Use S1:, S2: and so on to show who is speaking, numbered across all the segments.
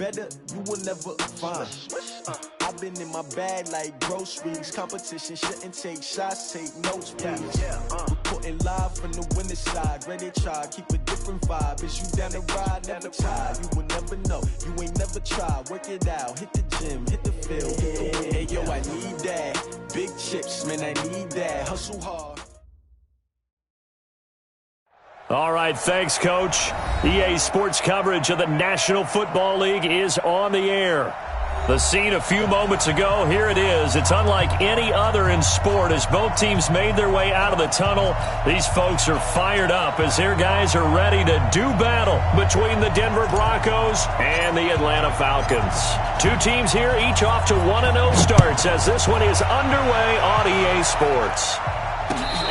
S1: better, you will never find. I've been in my bag like groceries. Competition shouldn't take shots, take notes, please. Reporting live from the winning side. Ready to try, keep a different vibe. Is you down the ride, never tired. You will never know, you ain't never tried. Work it out, hit the gym, hit the field. Hey, yo, I need that. Big chips, man, I need that. Hustle hard.
S2: All right, thanks, Coach. EA Sports coverage of the National Football League is on the air. The scene a few moments ago, here it is. It's unlike any other in sport as both teams made their way out of the tunnel. These folks are fired up as their guys are ready to do battle between the Denver Broncos and the Atlanta Falcons. Two teams here, each off to 1-0 starts as this one is underway on EA Sports.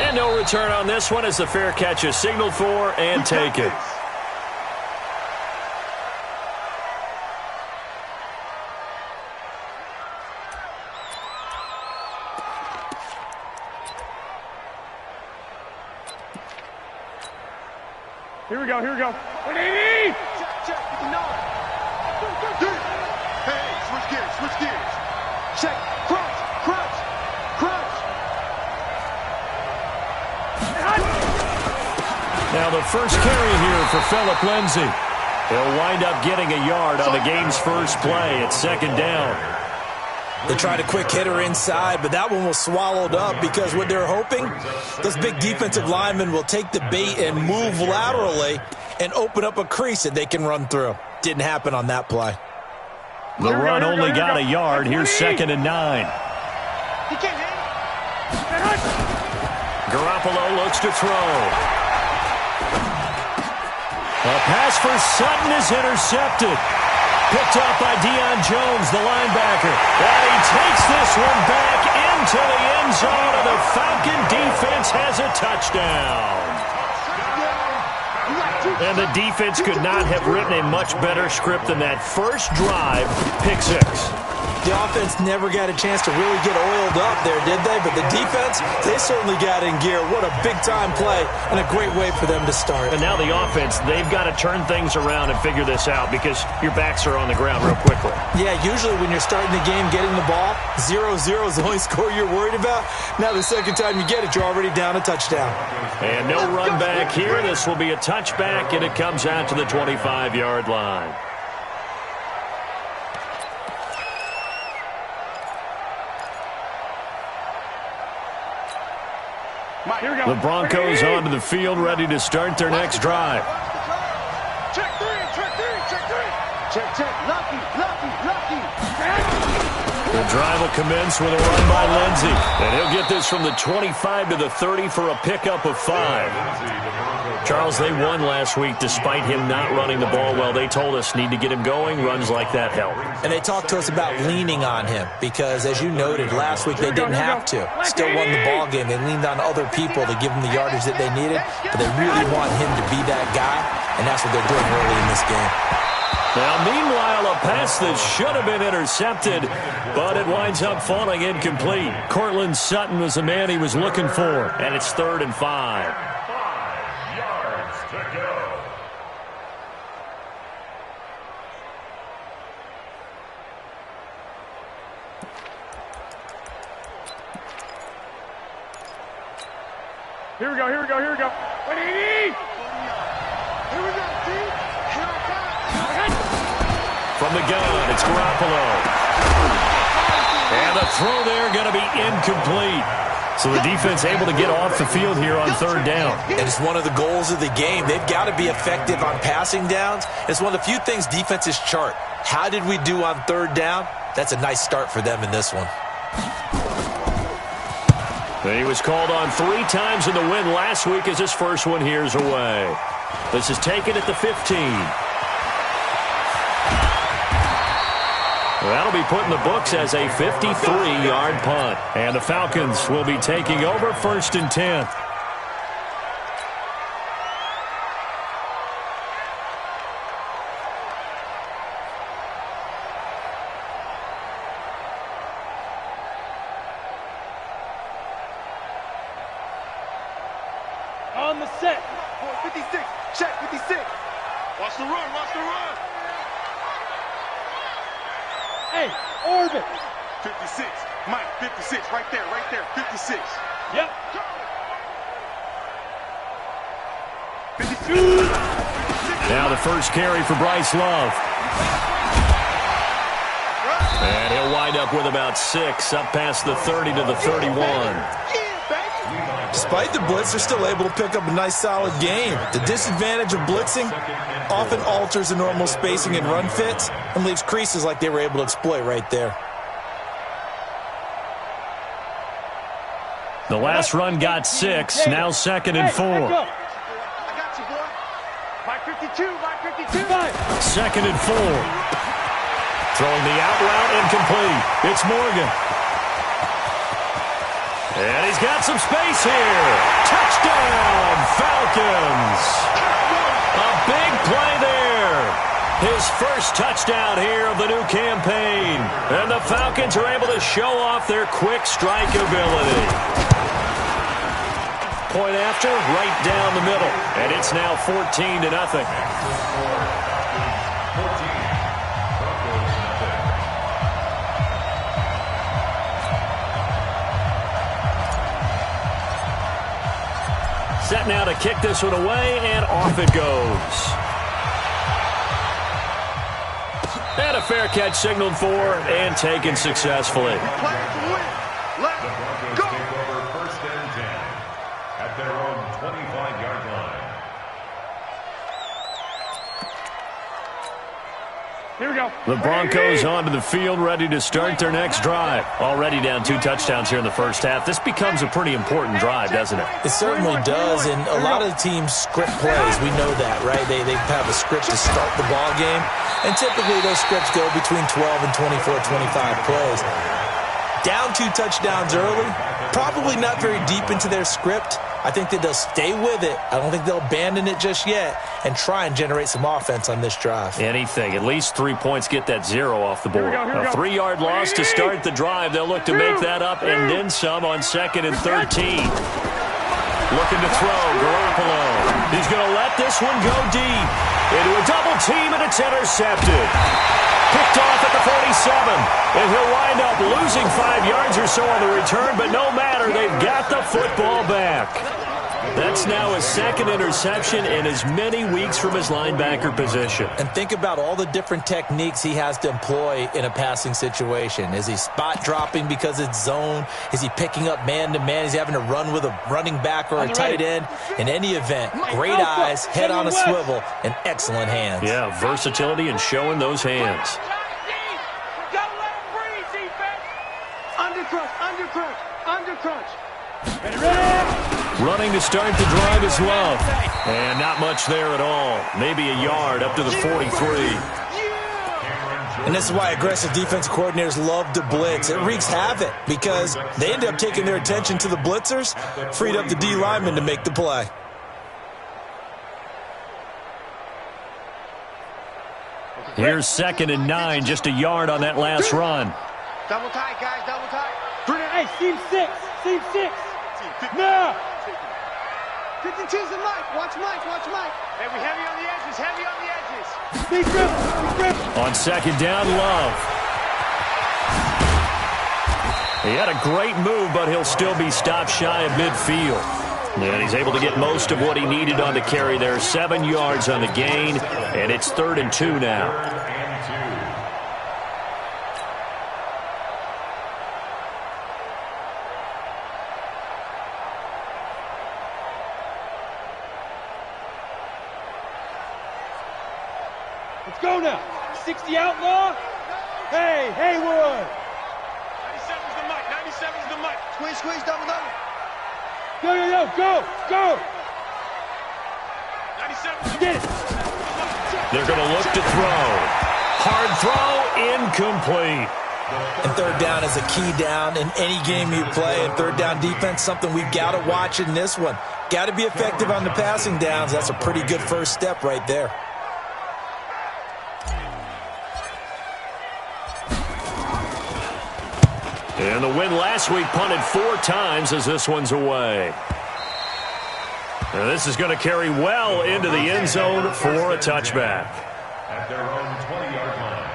S2: And no return on this one as the fair catch is signaled for and taken.
S3: Here we go, here we go. 180!
S4: Check, hey, switch gears. Check, crunch.
S2: Now the first carry here for Phillip Lindsay. He'll wind up getting a yard on the game's first play. It's second down.
S5: They tried a quick hitter inside, but that one was swallowed up because what they're hoping, those big defensive linemen will take the bait and move laterally and open up a crease that they can run through. Didn't happen on that play.
S2: The run only got a yard. Here's 2nd and 9.
S4: He can't hang.
S2: Garoppolo looks to throw. A pass for Sutton is intercepted. Picked up by Deion Jones, the linebacker. And he takes this one back into the end zone, and the Falcon defense has a touchdown. And the defense could not have written a much better script than that first drive, pick 6.
S5: The offense never got a chance to really get oiled up there, did they? But the defense, they certainly got in gear. What a big-time play and a great way for them to start.
S2: And now the offense, they've got to turn things around and figure this out because your backs are on the ground real quickly.
S5: Yeah, usually when you're starting the game getting the ball, 0-0 is the only score you're worried about. Now the second time you get it, you're already down a touchdown.
S2: And no run back here. This will be a touchback, and it comes out to the 25-yard line. The Broncos onto the field, ready to start their next drive.
S4: Check three. Lucky.
S2: The drive will commence with a run by Lindsay. And he'll get this from the 25 to the 30 for a pickup of 5. Charles, they won last week despite him not running the ball well. They told us need to get him going. Runs like that help.
S5: And they talked to us about leaning on him because, as you noted, last week they didn't have to. Still won the ball game. They leaned on other people to give them the yardage that they needed, but they really want him to be that guy, and that's what they're doing early in this game.
S2: Now, meanwhile, a pass that should have been intercepted, but it winds up falling incomplete. Cortland Sutton was the man he was looking for, and it's 3rd and 5.
S3: 5 yards to go. Here we go. 180!
S4: Here we go, team.
S2: From the gun, it's Garoppolo. And the throw there going to be incomplete. So the defense able to get off the field here on 3rd down.
S5: And it's one of the goals of the game. They've got to be effective on passing downs. It's one of the few things defenses chart. How did we do on 3rd down? That's a nice start for them in this one.
S2: He was called on 3 times in the win last week as his first one here's away. This is taken at the 15. That'll be put in the books as a 53-yard punt. And the Falcons will be taking over 1st and 10.
S3: On the set.
S4: 56. Check 56.
S3: Watch the run. Hey, orbit.
S4: 56. Mike, 56. Right there, 56.
S3: Yep. 52.
S2: Now the first carry for Bryce Love. And he'll wind up with about 6, up past the 30 to the 31.
S5: Despite the blitz, they're still able to pick up a nice, solid game. The disadvantage of blitzing often alters the normal spacing and run fits and leaves creases like they were able to exploit right there.
S2: The last run got 6, now 2nd and 4.
S4: I got you, boy. Mike 52, Mike 52.
S2: 2nd and 4. Throwing the out route incomplete. It's Morgan. And he's got some space here. Touchdown, Falcons. A big play there. His first touchdown here of the new campaign. And the Falcons are able to show off their quick strike ability. Point after, right down the middle. And it's now 14-0. Set now to kick this one away, and off it goes. And a fair catch signaled for and taken successfully.
S4: Players win. Let's go.
S3: First and 10 at their own 25-yard line. Here we go.
S2: The Broncos onto the field, ready to start their next drive. Already down 2 touchdowns here in the first half. This becomes a pretty important drive, doesn't it?
S5: It certainly does, and a lot of teams script plays. We know that, right? They have a script to start the ball game, and typically those scripts go between 12 and 24, 25 plays. Down 2 touchdowns early, probably not very deep into their script. I think that they'll stay with it. I don't think they'll abandon it just yet and try and generate some offense on this drive.
S2: Anything. At least 3 points get that 0 off the board. A 3-yard loss to start the drive. They'll look to make that up and then some on 2nd and 13. Looking to throw. Garoppolo. He's going to let this one go deep. Into a double team, and it's intercepted. Picked off at the 47. And he'll wind up losing 5 yards or so on the return, but no matter, they've got the football back. That's now his 2nd interception in as many weeks from his linebacker position.
S5: And think about all the different techniques he has to employ in a passing situation. Is he spot dropping because it's zone? Is he picking up man-to-man? Is he having to run with a running back or a tight end? In any event, great eyes, head on a swivel, and excellent hands.
S2: Yeah, versatility and showing those hands.
S4: Under crunch.
S2: Running to start the drive is Love. And not much there at all. Maybe a yard up to the 43.
S5: And this is why aggressive defense coordinators love to blitz. It wreaks havoc because they end up taking their attention to the blitzers, freed up the D lineman to make the play.
S2: Here's 2nd and 9, just a yard on that last run.
S4: Double tight, guys, double tight.
S3: Hey, seam 6. Seam 6. No.
S4: 52's the Mike. Watch Mike. Hey, we heavy on the edges.
S3: Big grip.
S2: On 2nd down, Love. He had a great move, but he'll still be stopped shy of midfield. And he's able to get most of what he needed on the carry there. 7 yards on the gain, and it's 3rd and 2 now.
S3: Let's go now. 60 outlaw. Hey, Haywood.
S4: 97's the Mike. 97's the Mike. Squeeze, double.
S3: Go.
S4: 97's the
S3: Get it.
S2: They're going to look to throw. Hard throw, incomplete.
S5: And 3rd down is a key down in any game you play. And 3rd down defense, something we've got to watch in this one. Got to be effective on the passing downs. That's a pretty good first step right there.
S2: And the win last week punted 4 times as this one's away. And this is going to carry well into the end zone for a touchback.
S3: At their own 20-yard line.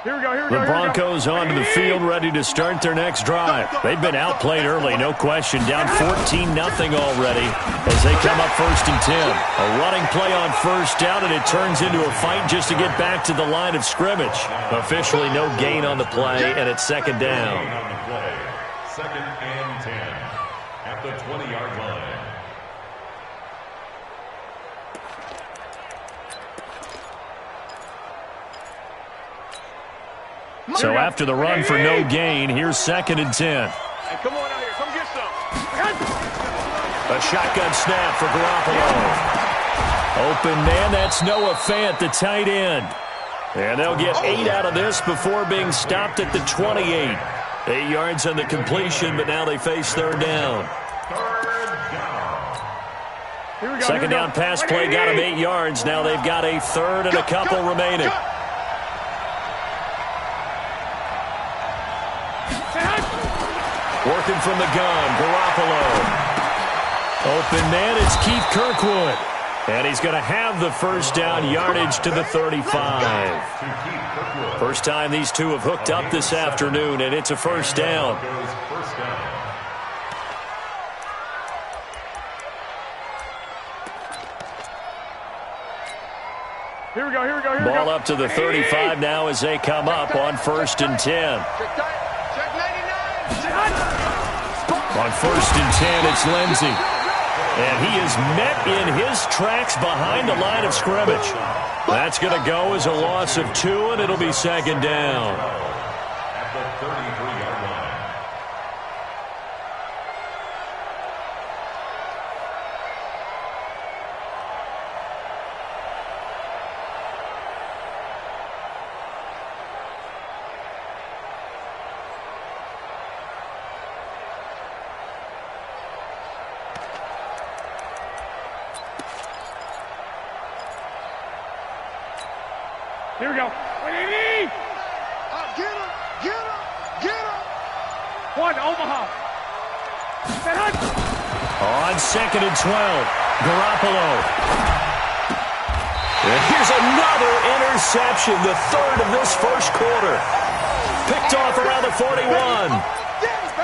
S2: The Broncos onto the field, ready to start their next drive. They've been outplayed early, no question. Down 14-0 already as they come up 1st and 10. A running play on 1st down, and it turns into a fight just to get back to the line of scrimmage. Officially no gain on the play, and it's 2nd down.
S3: 2nd and 10 at the 20-yard line.
S2: So after the run for no gain, here's 2nd and 10.
S4: Hey, come on out here. Come get some.
S2: A shotgun snap for Garoppolo. Open man, that's Noah Fant, the tight end. And they'll get 8 out of this before being stopped at the 28. 8 yards on the completion, but now they face 3rd down. 2nd down pass play got them 8 yards. Now they've got a 3rd and a couple remaining. Working from the gun, Garoppolo. Open man, it's Keith Kirkwood. And he's going to have the 1st down, yardage to the 35. First time these two have hooked up this afternoon, and it's a 1st down.
S4: Here we go.
S2: Ball up to the 35 now as they come up on 1st and 10. On 1st and 10, it's Lindsey. And he is met in his tracks behind the line of scrimmage. That's going to go as a loss of 2, and it'll be 2nd down.
S3: At the 33-yard line.
S4: Here we go. Get him. One, Omaha.
S2: On 2nd and 12, Garoppolo. And here's another interception, the 3rd of this 1st quarter. Picked off around the 41.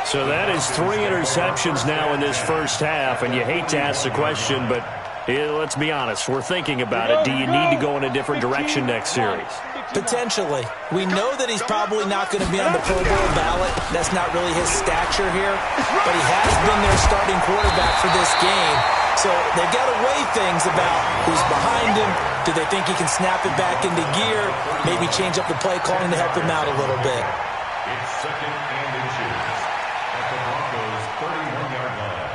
S2: So that is 3 interceptions now in this 1st half, and you hate to ask the question, but let's be honest, we're thinking about it. Do you need to go in a different direction next series?
S5: Potentially. We know that he's probably not going to be on the Pro Bowl ballot. That's not really his stature here. But he has been their starting quarterback for this game. So they've got to weigh things about who's behind him. Do they think he can snap it back into gear? Maybe change up the play calling to help him out a little bit.
S3: It's 2nd and inches at the Broncos' 31-yard line.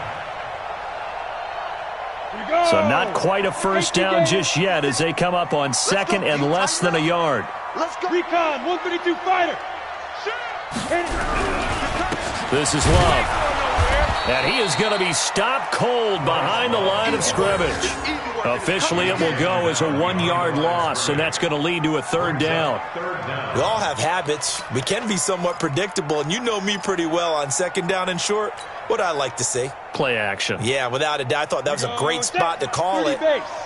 S2: So not quite a 1st down just yet as they come up on 2nd and less than a yard.
S4: Let's go. Recon, 132 fighter.
S2: This is Love. And he is going to be stopped cold behind the line of scrimmage. Officially, it will go as a 1-yard loss, and that's going to lead to a 3rd down.
S5: We all have habits. We can be somewhat predictable, and you know me pretty well on 2nd down and short. What I like to see.
S2: Play action.
S5: Yeah, without a doubt. I thought that was a great spot to call it.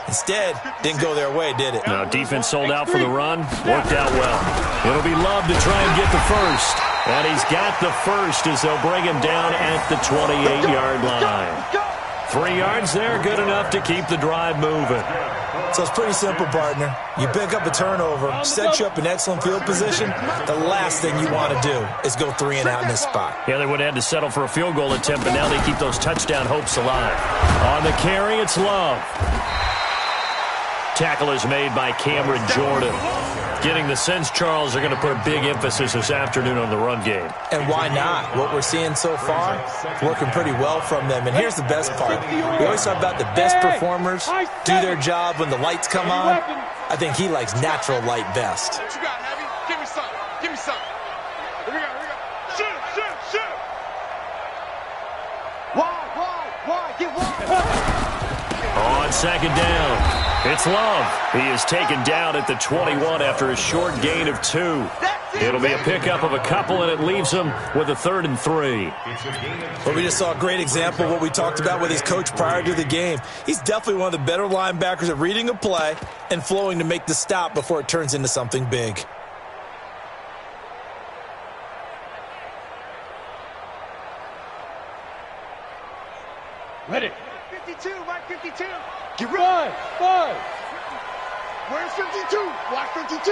S5: Instead, didn't go their way, did it?
S2: No, defense sold out for the run. Worked out well. It'll be Love to try and get the 1st. And he's got the 1st as they'll bring him down at the 28-yard line. 3 yards there, good enough to keep the drive moving.
S5: So it's pretty simple, partner. You pick up a turnover, set you up in excellent field position. The last thing you want to do is go 3 and out in this spot.
S2: Yeah, they would have had to settle for a field goal attempt, but now they keep those touchdown hopes alive. On the carry, it's Love. Tackle is made by Cameron Jordan. Getting the sense, Charles, they're going to put a big emphasis this afternoon on the run game.
S5: And why not? What we're seeing so far, working pretty well from them. And here's the best part. We always talk about the best performers do their job when the lights come on. I think he likes natural light best.
S4: What you got, Heavy? Give me some. Give me some. Here we go. Shoot. Wide. Get wide.
S2: On 2nd down, it's Love. He is taken down at the 21 after a short gain of 2. It'll be a pickup of a couple, and it leaves him with a 3rd and 3.
S5: Well, we just saw a great example of what we talked about with his coach prior to the game. He's definitely one of the better linebackers at reading a play and flowing to make the stop before it turns into something big.
S4: Ready. 52, Mike 52.
S6: Get ready. 5.
S4: Where's 52? Block 52.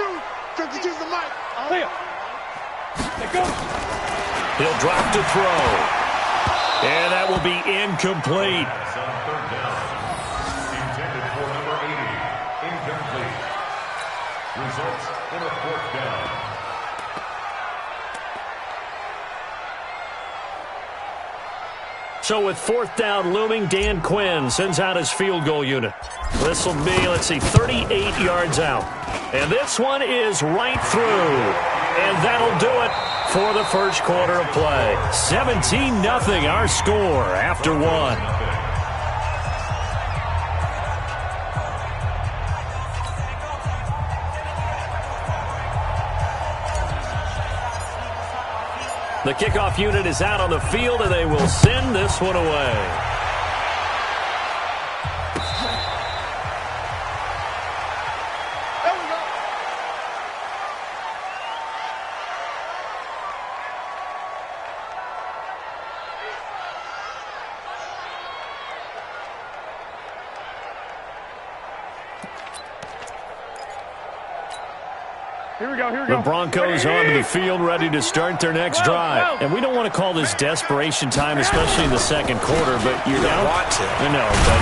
S4: 52's the mic.
S6: Clear. Let go.
S2: He'll drop to throw. And that will be incomplete.
S3: On third down. Intended for number 80. Incomplete. Results in a fourth down.
S2: So with fourth down looming, Dan Quinn sends out his field goal unit. This will be, 38 yards out. And this one is right through. And that'll do it for the first quarter of play. 17-0 our score after one. The kickoff unit is out on the field, and they will send this one away.
S4: Here we go.
S2: The Broncos onto the field, ready to start their next drive. And we don't want to call this desperation time, especially in the second quarter, but you're down.
S5: Want to.
S2: No, but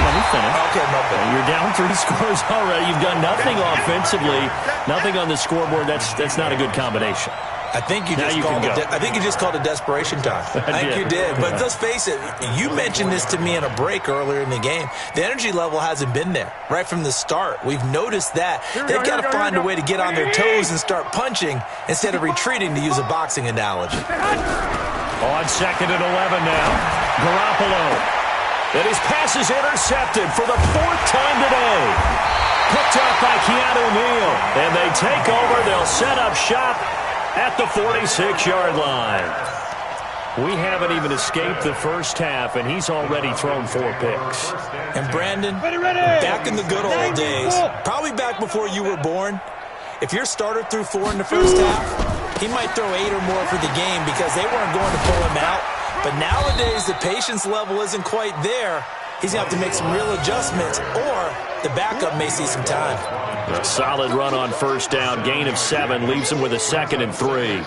S2: let me finish.
S5: Okay, no problem.
S2: You're down 3 scores already. You've done nothing offensively, nothing on the scoreboard. That's not a good combination.
S5: I think you just called it desperation time. I think you did. But let's face it, you mentioned this to me in a break earlier in the game. The energy level hasn't been there right from the start. We've noticed that. They've got to find a way to get on their toes and start punching instead of retreating, to use a boxing analogy.
S2: On second and 11 now. Garoppolo. And his pass is intercepted for the 4th time today. Picked up by Keanu Neal. And they take over. They'll set up shop at the 46-yard line. We haven't even escaped the first half, and he's already thrown 4 picks.
S5: And Brandon, back in the good old days, probably back before you were born, if your starter threw 4 in the first half, he might throw 8 or more for the game because they weren't going to pull him out. But nowadays, the patience level isn't quite there. He's going to have to make some real adjustments, or the backup may see some time.
S2: A solid run on first down. Gain of 7 leaves him with a 2nd and 3.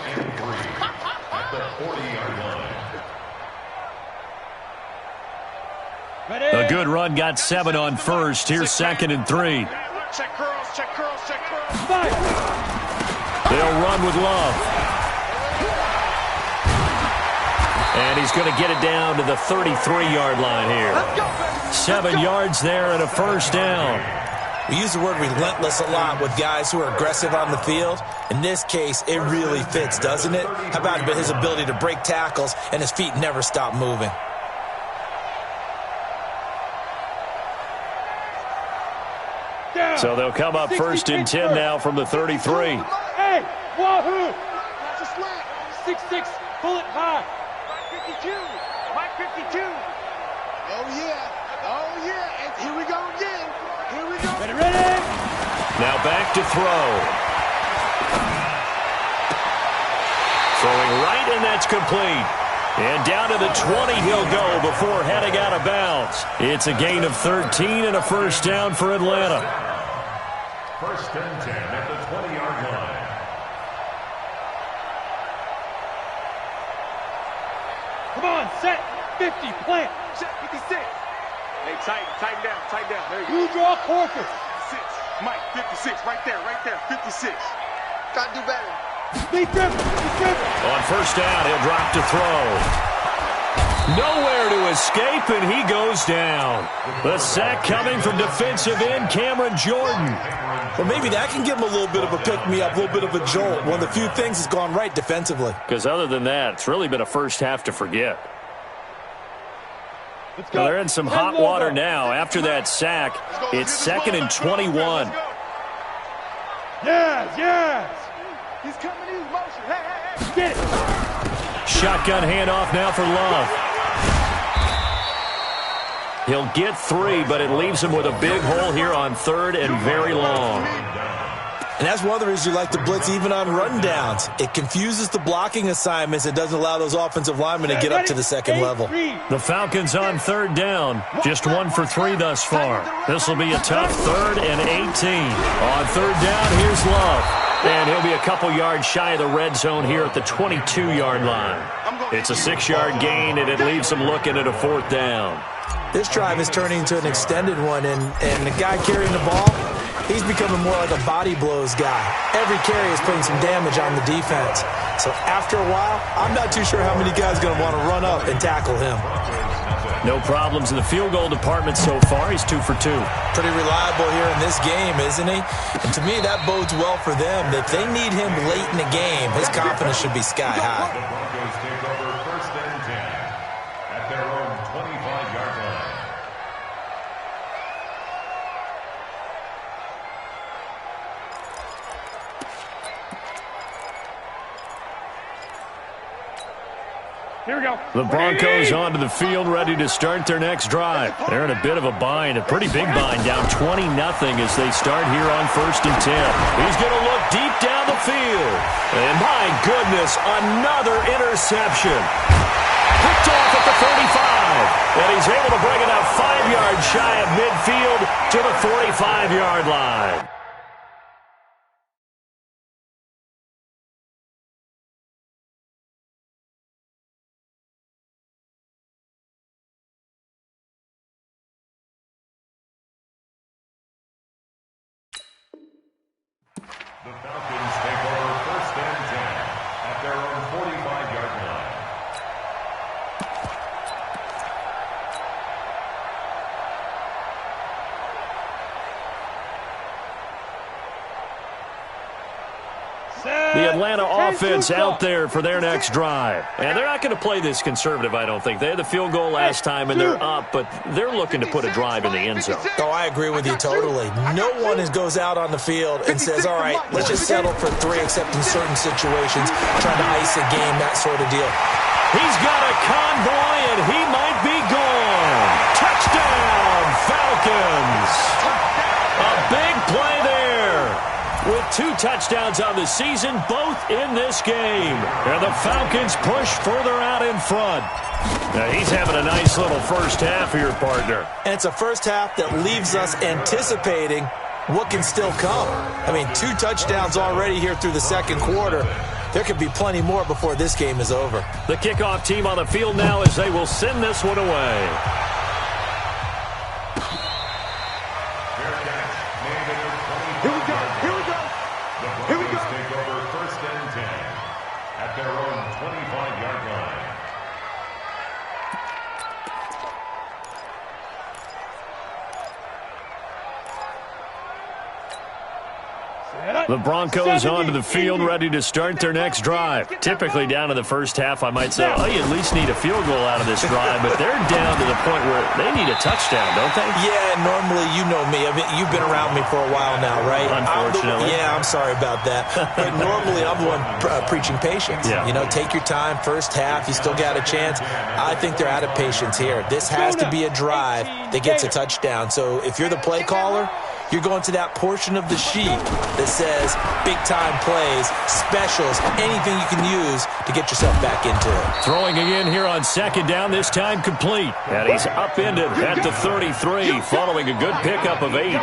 S2: A good run, got 7 on first. Here's 2nd and 3.
S4: Check curls, check curls, check curls.
S2: They'll run with Love. And he's going to get it down to the 33-yard line here. 7 yards there and a first down.
S5: We use the word relentless a lot with guys who are aggressive on the field. In this case, it really fits, doesn't it? How about his ability to break tackles and his feet never stop moving?
S2: So they'll come up 1st and 10 now from the 33.
S6: Hey, wahoo!
S4: 6-6,
S6: pull it high.
S4: Mike 52. Oh, yeah. Oh, yeah. And here we go again. Here we go.
S6: Ready.
S2: Now back to throw. Throwing right, and that's complete. And down to the 20 he'll go before heading out of bounds. It's a gain of 13 and a first down for Atlanta.
S3: 1st and 10 at the 20-yard line.
S6: Come on, set. 50, plant.
S4: Set 56. Hey, tighten down. There you go.
S6: You draw corpus.
S4: 56. Mike, 56. Right there. 56. Gotta do better.
S6: Be driven.
S2: On first down, he'll drop to throw. Nowhere to escape, and he goes down. The sack coming from defensive end Cameron Jordan.
S5: Well, maybe that can give him a little bit of a pick-me-up, a little bit of a jolt. One of the few things that's gone right defensively.
S2: Because other than that, it's really been a first half to forget. Well, they're in some hot water now. After that sack, it's 2nd and 21.
S6: Yes.
S4: He's coming in motion. Hey.
S6: Get it.
S2: Shotgun handoff now for Love. He'll get 3, but it leaves him with a big hole here on 3rd and very long.
S5: And that's one of the reasons you like to blitz even on rundowns. It confuses the blocking assignments. It doesn't allow those offensive linemen to get up to the second level.
S2: The Falcons on third down. Just 1 for 3 thus far. This will be a tough 3rd and 18. On third down, here's Love. And he'll be a couple yards shy of the red zone here at the 22-yard line. It's a 6-yard gain, and it leaves them looking at a 4th down.
S5: This drive is turning into an extended one, and the guy carrying the ball, he's becoming more like a body blows guy. Every carry is putting some damage on the defense. So after a while, I'm not too sure how many guys are going to want to run up and tackle him.
S2: No problems in the field goal department so far. He's 2 for 2.
S5: Pretty reliable here in this game, isn't he? And to me, that bodes well for them. If they need him late in the game, his confidence should be sky high.
S3: The Broncos take over 1st and 10 at their own 25-yard line.
S6: Here we go.
S2: The Broncos onto the field, ready to start their next drive. They're in a bit of a bind, a pretty big bind, down 20-0 as they start here on 1st and 10. He's going to look deep down the field. And my goodness, another interception. Picked off at the 35. And he's able to bring it up 5 yards shy of midfield to the 45-yard line.
S3: The Falcons take over 1st and 10 at their own 45-yard line.
S2: The Atlanta offense out there for their next drive. And they're not going to play this conservative, I don't think. They had the field goal last time, and they're up, but they're looking to put a drive in the end zone.
S5: Oh, I agree with you totally. No one goes out on the field and says, all right, let's just settle for 3 except in certain situations, trying to ice a game, that sort of deal.
S2: He's got a convoy, and he might be gone. Touchdown, Falcons. A big play there. With 2 touchdowns on the season, both in this game. And the Falcons push further out in front. Now, he's having a nice little first half here, partner.
S5: And it's a first half that leaves us anticipating what can still come. I mean, 2 touchdowns already here through the second quarter. There could be plenty more before this game is over.
S2: The kickoff team on the field now as they will send this one away.
S4: Here we go. Here we go.
S3: The Broncos take over 1st and 10 at their own 25-yard line.
S2: The Broncos onto the field, ready to start their next drive. Typically down to the first half, I might say, oh, you at least need a field goal out of this drive, but they're down to the point where they need a touchdown, don't they?
S5: Yeah, normally, you know me. I mean, you've been around me for a while now, right?
S2: Unfortunately.
S5: I'm sorry about that. But normally, I'm the one preaching patience.
S2: Yeah.
S5: You know, take your time, first half, you still got a chance. I think they're out of patience here. This has to be a drive that gets a touchdown. So if you're the play caller, you're going to that portion of the sheet that says big-time plays, specials, anything you can use to get yourself back into it.
S2: Throwing again here on 2nd down, this time complete. And he's upended at the 33, following a good pickup of 8.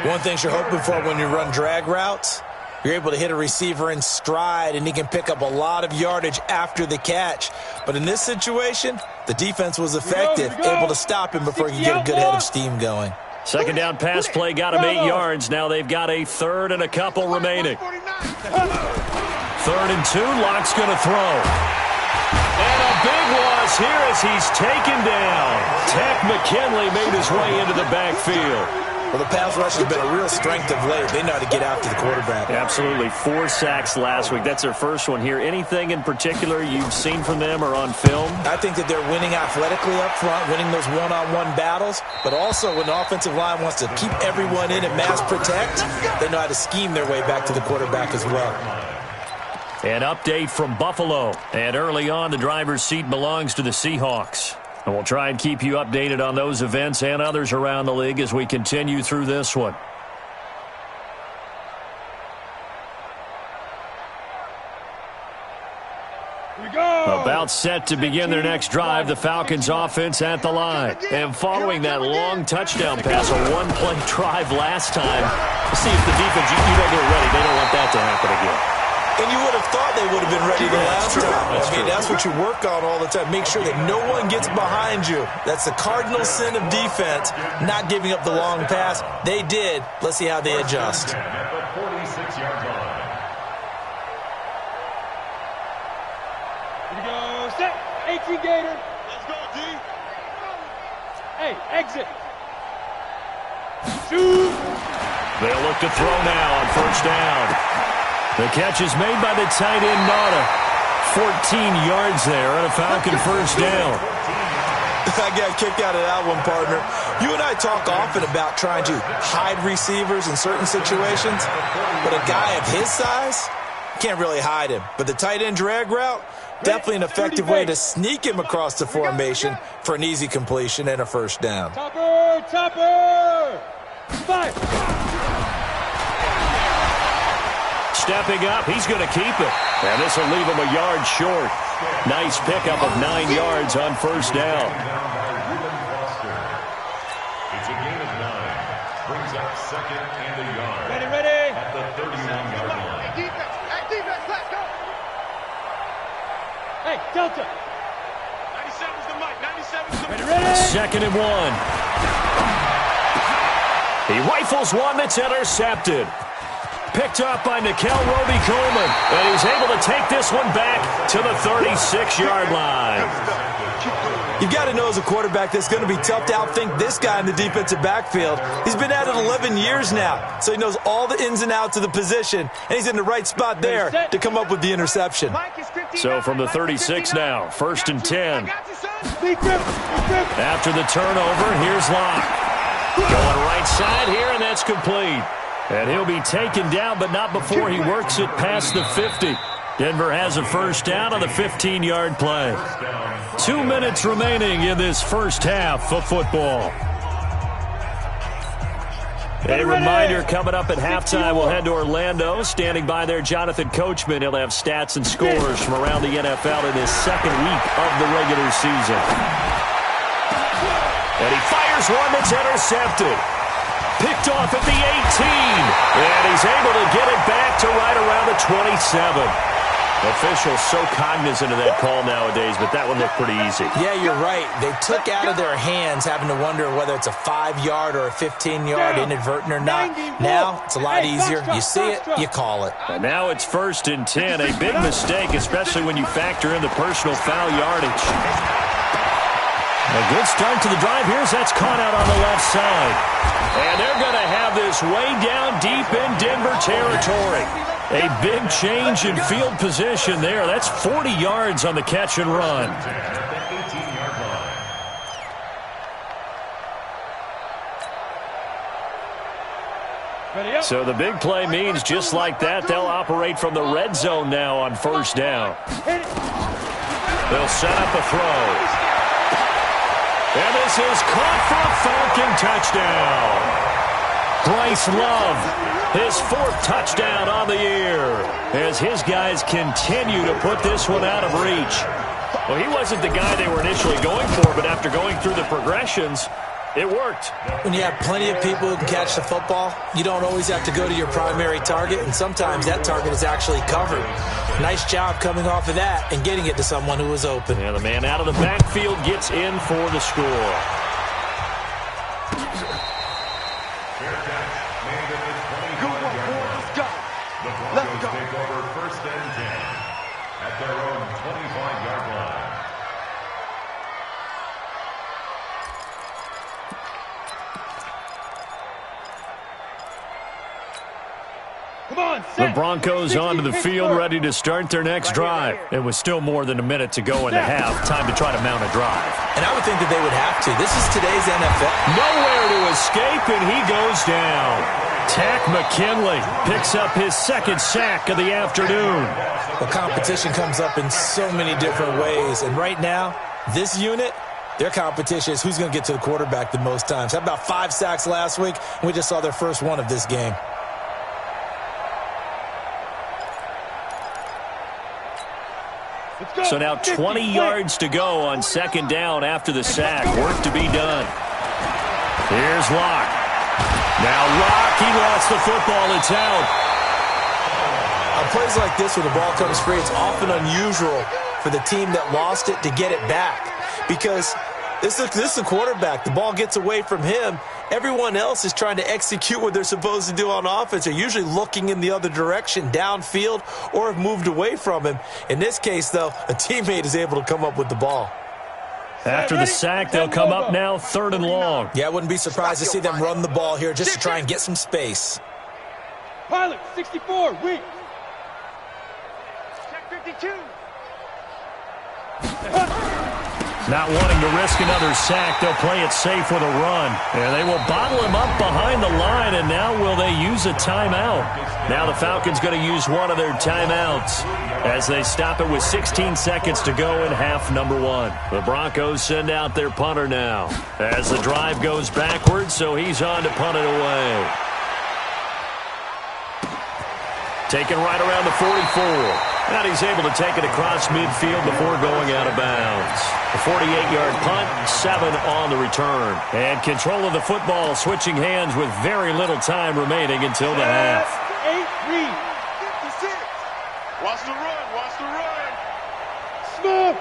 S5: One thing you're hoping for when you run drag routes, you're able to hit a receiver in stride, and he can pick up a lot of yardage after the catch. But in this situation, the defense was effective, able to stop him before he could get a good head of steam going.
S2: 2nd down pass play got him 8 yards. Now they've got a 3rd and a couple remaining. 3rd and 2, Locke's going to throw. And a big loss here as he's taken down. Tech McKinley made his way into the backfield.
S5: Well, the pass rush has been a real strength of late. They know how to get after the quarterback.
S2: Absolutely. 4 sacks last week. That's their first one here. Anything in particular you've seen from them or on film?
S5: I think that they're winning athletically up front, winning those one-on-one battles, but also when the offensive line wants to keep everyone in and mass protect, they know how to scheme their way back to the quarterback as well.
S2: An update from Buffalo. And early on, the driver's seat belongs to the Seahawks. And we'll try and keep you updated on those events and others around the league as we continue through this one. about set to begin their next drive. The Falcons offense at the line. And following that long touchdown pass, a one-play drive last time, see if the defense, you know they're ready. They don't want that to happen again.
S5: And you would have thought they would have been ready the last time. That's what you work on all the time. Make sure that no one gets behind you. That's the cardinal sin of defense, not giving up the long pass. They did. Let's see how they adjust.
S3: At the 46-yard line.
S4: Here we go. Set. 18 Gator. Let's go, D. Hey, exit. Shoot.
S2: They'll look to throw now on first down. The catch is made by the tight end, Nauta. 14 yards there on a Falcon first down.
S5: I got kicked out of that one, partner. You and I talk often about trying to hide receivers in certain situations, but a guy of his size can't really hide him. But the tight end drag route, definitely an effective way to sneak him across the formation for an easy completion and a first down.
S4: Topper, topper. Five.
S2: Stepping up, he's going to keep it. And this will leave him a yard short. Nice pickup of 9 yards on first down.
S3: It's a gain of 9. Brings up second and a yard.
S4: Ready.
S3: At the 31-yard line.
S4: Defense, let's go. Hey, Delta. 97's the mic. 97's the mic. Ready.
S2: Second and 1. He rifles one that's intercepted. Picked up by Nikel Roby-Coleman. And he's able to take this one back to the 36-yard line.
S5: You've got to know as a quarterback that's going to be tough to outthink this guy in the defensive backfield. He's been at it 11 years now, so he knows all the ins and outs of the position, and he's in the right spot there to come up with the interception.
S2: So from the 36 now, first and 10. After the turnover, here's Locke. Going right side here, and that's complete. And he'll be taken down, but not before he works it past the 50. Denver has a first down on the 15-yard play. 2 minutes remaining in this first half of football. A reminder coming up at halftime, we'll head to Orlando. Standing by there, Jonathan Coachman. He'll have stats and scores from around the NFL in his second week of the regular season. And he fires one that's intercepted. Picked off at the 18. And he's able to get it back to right around the 27. Officials so cognizant of that call nowadays, but that one looked pretty easy.
S5: Yeah, you're right. They took out of their hands having to wonder whether it's a 5-yard or a 15-yard inadvertent or not. Now, it's a lot easier. You see it, you call it.
S2: And now it's first and 10. A big mistake, especially when you factor in the personal foul yardage. A good start to the drive. Here's that's caught out on the left side. And they're going to have this way down deep in Denver territory. A big change in field position there. That's 40 yards on the catch and run. So the big play means just like that, they'll operate from the red zone now on first down. They'll set up a throw. And this is caught for a Falcon touchdown. Bryce Love, his 4th touchdown on the year, as his guys continue to put this one out of reach. Well, he wasn't the guy they were initially going for, but after going through the progressions, it worked.
S5: When you have plenty of people who can catch the football, you don't always have to go to your primary target, and sometimes that target is actually covered. Nice job coming off of that and getting it to someone who was open.
S2: And the man out of the backfield gets in for the score.
S3: Let's go. Take over first and 10 at their own 25-yard line.
S2: The Broncos onto the field, ready to start their next drive. It was still more than a minute to go in the half. Time to try to mount a drive.
S5: And I would think that they would have to. This is today's NFL.
S2: Nowhere to escape, and he goes down. Tack McKinley picks up his 2nd sack of the afternoon.
S5: The competition comes up in so many different ways. And right now, this unit, their competition is who's going to get to the quarterback the most times. How about 5 sacks last week? We just saw their first one of this game.
S4: Let's go.
S2: So now 20 yards to go on second down after the sack. Work to be done. Here's Locke. Now Locke, he lost the football. It's out.
S5: On plays like this where the ball comes free, it's often unusual for the team that lost it to get it back. Because this is the quarterback. The ball gets away from him. Everyone else is trying to execute what they're supposed to do on offense. They're usually looking in the other direction, downfield, or have moved away from him. In this case, though, a teammate is able to come up with the ball.
S2: After the sack, they'll come up now 3rd and long.
S5: Yeah, I wouldn't be surprised to see them run the ball here just to try and get some space.
S4: Pilot, 64, weak. Check 52.
S2: Not wanting to risk another sack, they'll play it safe with a run. And they will bottle him up behind the line, and now will they use a timeout? Now the Falcons going to use one of their timeouts as they stop it with 16 seconds to go in half number 1. The Broncos send out their punter now as the drive goes backwards, so he's on to punt it away. Taken right around the 44. And he's able to take it across midfield before going out of bounds. A 48-yard punt, 7 on the return. And control of the football switching hands with very little time remaining until the half.
S4: 8-3. 56. Watch the run. Watch the run. Smith.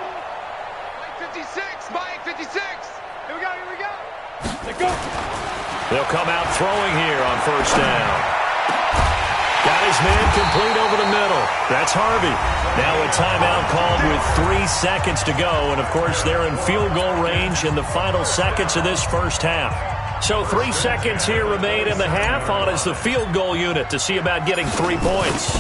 S4: Mike 56. Mike 56. Here we go. Here we go. Let's go.
S2: They'll come out throwing here on first down. Got his man complete over the middle. That's Harvey. Now a timeout called with 3 seconds to go. And, of course, they're in field goal range in the final seconds of this first half. So 3 seconds here remain in the half. On is the field goal unit to see about getting 3 points.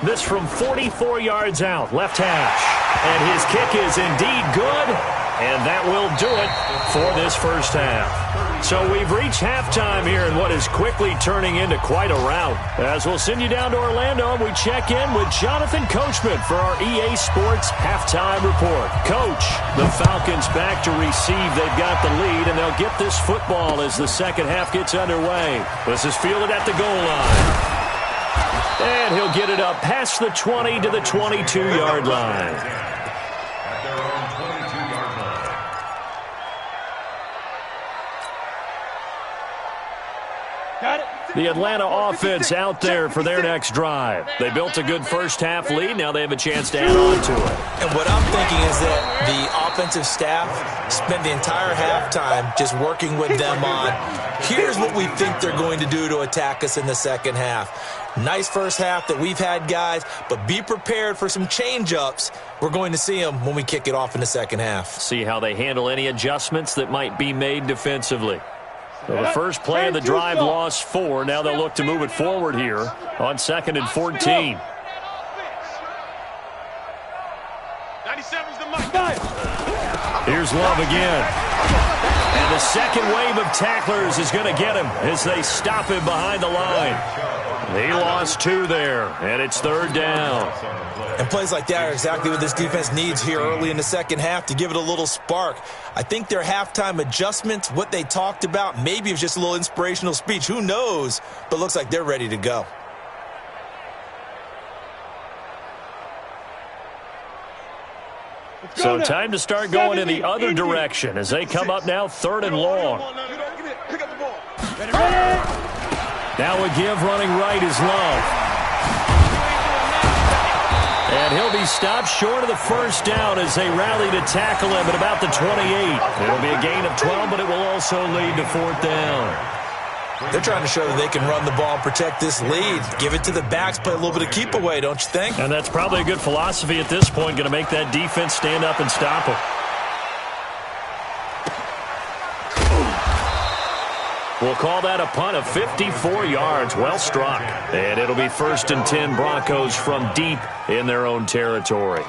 S2: This from 44 yards out, left hash. And his kick is indeed good. And that will do it for this first half. So we've reached halftime here in what is quickly turning into quite a rout. As we'll send you down to Orlando, we check in with Jonathan Coachman for our EA Sports Halftime Report. Coach, the Falcons back to receive. They've got the lead, and they'll get this football as the second half gets underway. This is fielded at the goal line. And he'll get it up past the 20 to the 22-yard line. The Atlanta offense out there for their next drive. They built a good first-half lead. Now they have a chance to add on to it.
S5: And what I'm thinking is that the offensive staff spent the entire halftime just working with them on, here's what we think they're going to do to attack us in the second half. Nice first half that we've had, guys, but be prepared for some change-ups. We're going to see them when we kick it off in the second half.
S2: See how they handle any adjustments that might be made defensively. So the first play of the drive lost 4. Now they'll look to move it forward here on 2nd and 14.
S4: 97's the mic.
S2: Here's Love again. And the second wave of tacklers is going to get him as they stop him behind the line. He lost 2 there, and it's 3rd down.
S5: And plays like that are exactly what this defense needs here early in the second half to give it a little spark. I think their halftime adjustments, what they talked about, maybe it was just a little inspirational speech. Who knows? But looks like they're ready to go.
S2: So time to start going in the other direction as they come up now 3rd and long.
S4: Pick up the ball.
S2: Now a give running right is Love. And he'll be stopped short of the first down as they rally to tackle him at about the 28. It'll be a gain of 12, but it will also lead to 4th down.
S5: They're trying to show that they can run the ball and protect this lead. Give it to the backs, play a little bit of keep away, don't you think?
S2: And that's probably a good philosophy at this point, going to make that defense stand up and stop them. We'll call that a punt of 54 yards. Well struck. And it'll be 1st and 10 Broncos from deep in their own territory.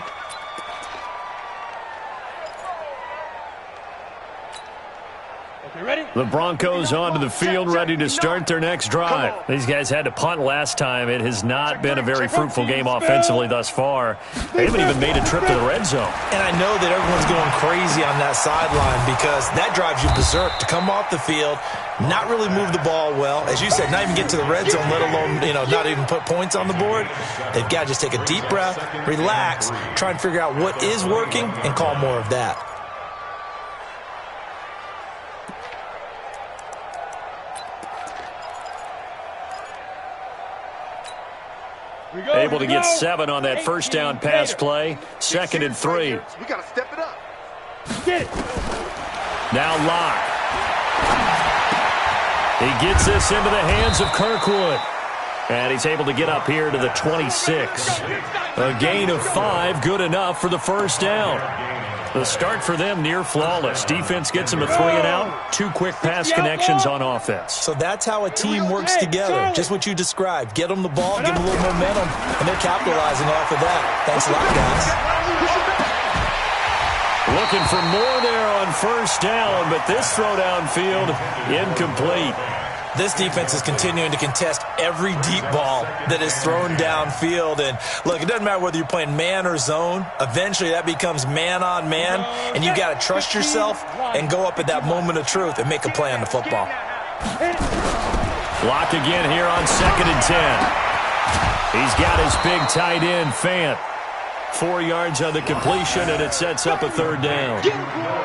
S2: The Broncos onto the field, ready to start their next drive. These guys had to punt last time. It has not been a very fruitful game offensively thus far. They haven't even made a trip to the red zone.
S5: And I know that everyone's going crazy on that sideline because that drives you berserk to come off the field, not really move the ball well. As you said, not even get to the red zone, let alone, not even put points on the board. They've got to just take a deep breath, relax, try and figure out what is working, and call more of that.
S2: Able to get 7 on that first down pass play. 2nd and 3.
S4: We got to step it up.
S6: Get it.
S2: Now Locke. He gets this into the hands of Kirkwood. And he's able to get up here to the 26. A gain of 5, good enough for the first down. The start for them near flawless. Defense gets him a 3 and out. 2 quick pass connections on offense.
S5: So that's how a team works together. Just what you described. Get them the ball, give them a little momentum, and they're capitalizing off of that. Thanks a lot, guys.
S2: Looking for more there on first down, but this throw downfield incomplete.
S5: This defense is continuing to contest every deep ball that is thrown downfield. And, look, it doesn't matter whether you're playing man or zone. Eventually that becomes man-on-man, and you've got to trust yourself and go up at that moment of truth and make a play on the football.
S2: Lock again here on 2nd and 10. He's got his big tight end, Fant. 4 yards on the completion, and it sets up a 3rd down.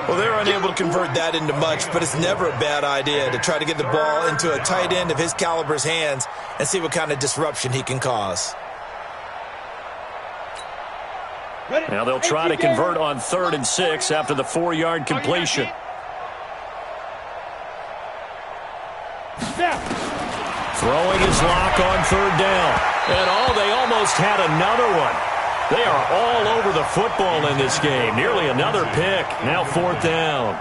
S5: Well, they're unable to convert that into much, but it's never a bad idea to try to get the ball into a tight end of his caliber's hands and see what kind of disruption he can cause.
S2: Now they'll try to convert on 3rd and 6 after the 4-yard completion. Throwing his Lock on 3rd down. And, they almost had another one. They are all over the football in this game. Nearly another pick. Now 4th down.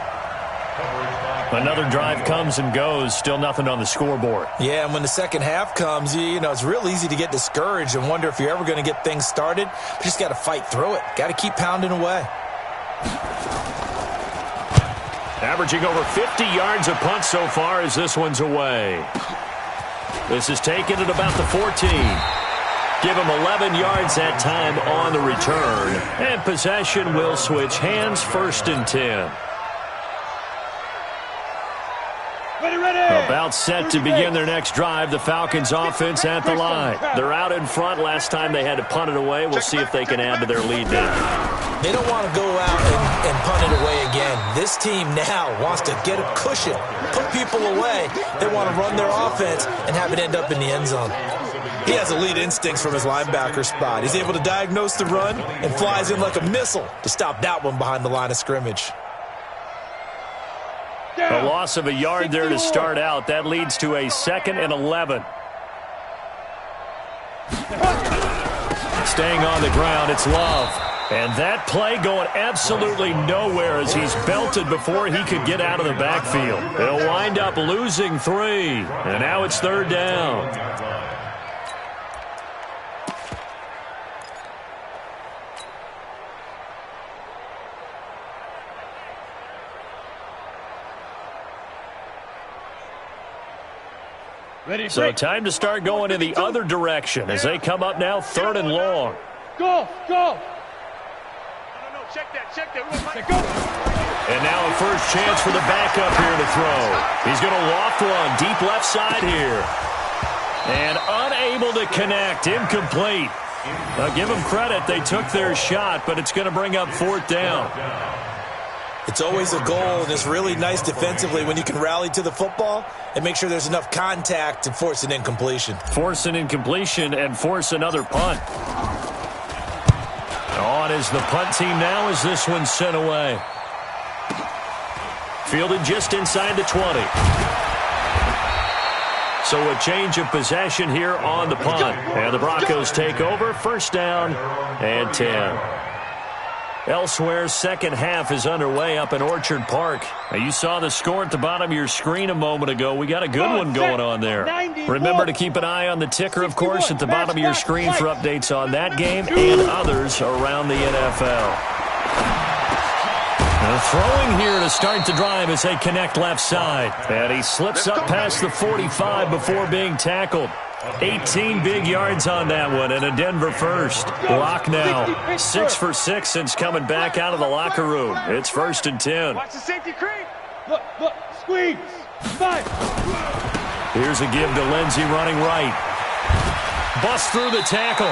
S2: Another drive comes and goes. Still nothing on the scoreboard.
S5: Yeah, and when the second half comes, it's real easy to get discouraged and wonder if you're ever going to get things started. But you just got to fight through it. Got to keep pounding away.
S2: Averaging over 50 yards a punt so far as this one's away. This is taken at about the 14. Give him 11 yards that time on the return. And possession will switch hands, 1st and 10. About set to begin their next drive. The Falcons offense at the line. They're out in front. Last time they had to punt it away. We'll see if they can add to their lead now.
S5: They don't want to go out and punt it away again. This team now wants to get a cushion, put people away. They want to run their offense and have it end up in the end zone. He has elite instincts from his linebacker spot. He's able to diagnose the run and flies in like a missile to stop that one behind the line of scrimmage.
S2: A loss of a yard there to start out. That leads to a 2nd and 11. Staying on the ground, it's Love. And that play going absolutely nowhere as he's belted before he could get out of the backfield. He'll wind up losing 3. And now it's 3rd down. So time to start going in the other direction as they come up now 3rd and long.
S6: Go!
S4: No, check that.
S6: Go!
S2: And now a first chance for the backup here to throw. He's going to loft one deep left side here. And unable to connect. Incomplete. Now give them credit. They took their shot, but it's going to bring up 4th down.
S5: It's always a goal, and it's really nice defensively when you can rally to the football and make sure there's enough contact to force an incompletion.
S2: Force an incompletion and force another punt. On is the punt team now as this one's sent away. Fielded just inside the 20. So a change of possession here on the punt. And the Broncos take over. 1st down and 10. Elsewhere, second half is underway up in Orchard Park. Now, you saw the score at the bottom of your screen a moment ago. We got a good one going on there. Remember to keep an eye on the ticker, of course, at the bottom of your screen for updates on that game and others around the NFL. Throwing here to start the drive as they connect left side. And he slips up past the 45 before being tackled. 18 big yards on that one and a Denver first. Locke now 6 for 6 since coming back out of the locker room. It's 1st and 10.
S4: Watch the safety creep.
S6: Look, squeeze. 5.
S2: Here's a give to Lindsey running right. Bust through the tackle.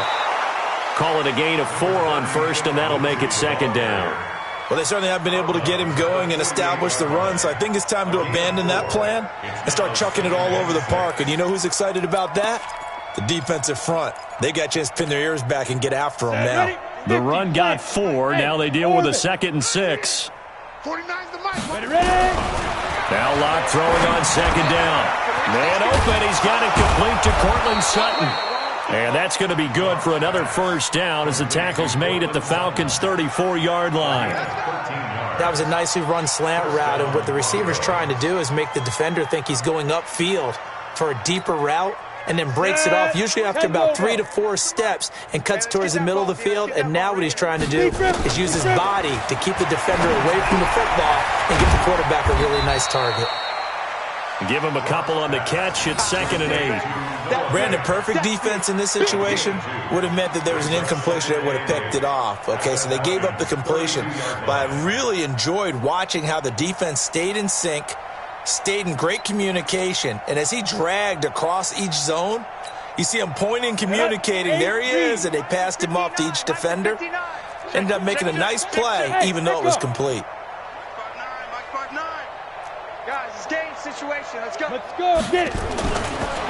S2: Call it a gain of 4 on first, and that'll make it 2nd down.
S5: Well, they certainly have been able to get him going and establish the run, so I think it's time to abandon that plan and start chucking it all over the park. And you know who's excited about that? The defensive front. They got a chance to pin their ears back and get after him now.
S2: The run got 4. Now they deal with a 2nd and 6.
S4: 49's the mic.
S6: Ready?
S2: Now Locke throwing on 2nd down. Man open. He's got it complete to Cortland Sutton. And that's going to be good for another 1st down as the tackle's made at the Falcons' 34-yard line.
S7: That was a nicely run slant route, and what the receiver's trying to do is make the defender think he's going upfield for a deeper route and then breaks it off, usually after about 3 to 4 steps, and cuts towards the middle of the field. And now what he's trying to do is use his body to keep the defender away from the football and give the quarterback a really nice target.
S2: Give him a couple on the catch. It's 2nd and 8.
S5: Brandon, perfect defense in this situation would have meant that there was an incompletion that would have picked it off. Okay, so they gave up the completion. But I really enjoyed watching how the defense stayed in sync, stayed in great communication, and as he dragged across each zone, you see him pointing, communicating. There he is, and they passed him off to each defender. Ended up making a nice play, even though it was complete.
S4: Guys, it's game situation. Let's go.
S6: Let's go. Get it.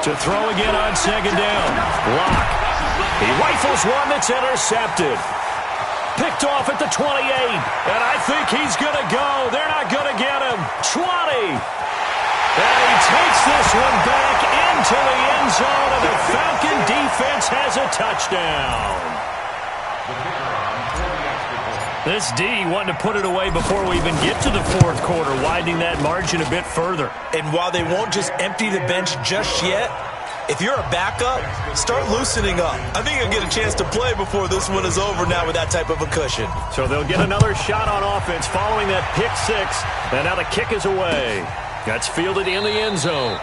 S2: To throw again on 2nd down. Locke. He rifles one that's intercepted. Picked off at the 28. And I think he's going to go. They're not going to get him. 20. And he takes this one back into the end zone, and the Falcon defense has a touchdown. This D wanting to put it away before we even get to the 4th quarter, widening that margin a bit further.
S5: And while they won't just empty the bench just yet, if you're a backup, start loosening up. I think you'll get a chance to play before this one is over now with that type of a cushion.
S2: So they'll get another shot on offense following that pick 6, and now the kick is away. That's fielded in the end zone.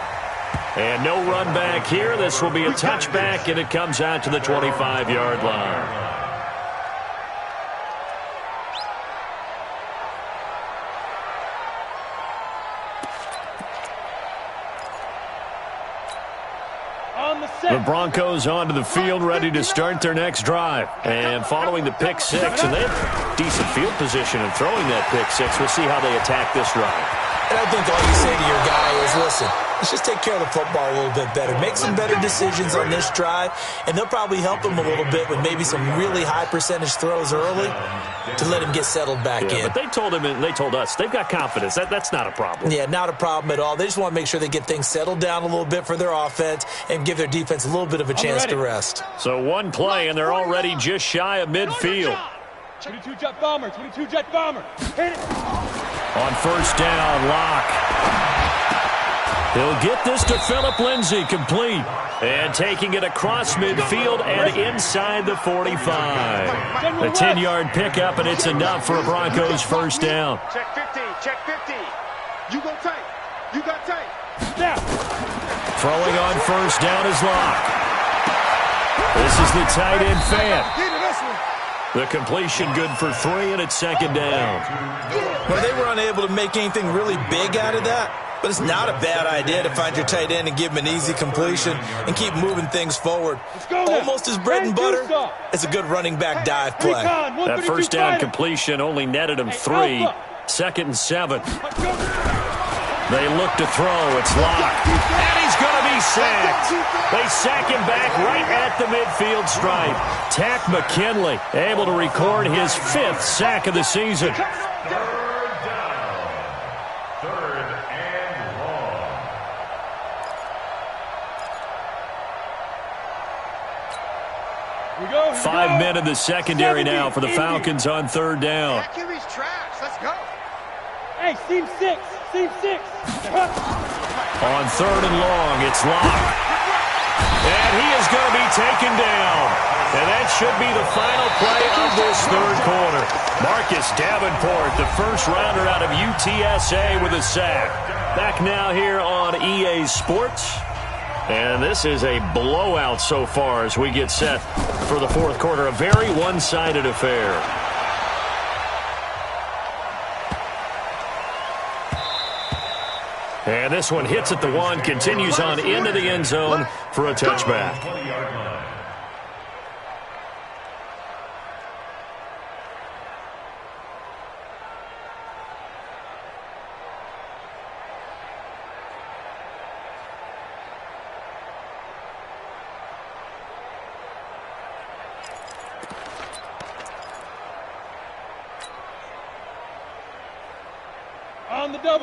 S2: And no run back here. This will be a touchback, and it comes out to the 25-yard line. The Broncos onto the field, ready to start their next drive. And following the pick 6, and they have decent field position in throwing that pick 6. We'll see how they attack this drive.
S5: And I think all you say to your guy is, listen, let's just take care of the football a little bit better. Make some better decisions on this drive, and they'll probably help him a little bit with maybe some really high percentage throws early to let him get settled back in.
S2: But they told him and they told us they've got confidence. That's not a problem.
S5: Yeah, not a problem at all. They just want to make sure they get things settled down a little bit for their offense and give their defense a little bit of a chance to rest.
S2: So one play, and they're already just shy of midfield.
S6: 22 jet bomber, 22 jet bomber. Hit it.
S2: On 1st down, Locke. He'll get this to Phillip Lindsay, complete. And taking it across midfield and inside the 45. A 10-yard pickup, and it's enough for a Broncos 1st down.
S4: Check 50, check 50. You go tight. You got tight.
S6: Now.
S2: Throwing on 1st down is Locke. This is the tight end fan. The completion good for 3, and it's 2nd down.
S5: Well, they were unable to make anything really big out of that, but it's not a bad idea to find your tight end and give him an easy completion and keep moving things forward. Almost his bread and butter. It's a good running back dive play.
S2: That 1st down completion only netted him 3. 2nd and 7. They look to throw. It's Locke. And he's going to be sacked. They sack him back right at the midfield stripe. Tack McKinley able to record his 5th sack of the season.
S3: 3rd down. 3rd and long.
S2: 5 men in the secondary now for the Falcons on 3rd down.
S4: That QB's trash. Let's go.
S6: Hey, seam 6. Seam 6.
S2: On 3rd and long, it's Locke. And he is going to be taken down. And that should be the final play of this third quarter. Marcus Davenport, the first rounder out of UTSA with a sack. Back now here on EA Sports. And this is a blowout so far as we get set for the fourth quarter. A very one-sided affair. And this one hits at the one, continues on into the end zone for a touchback.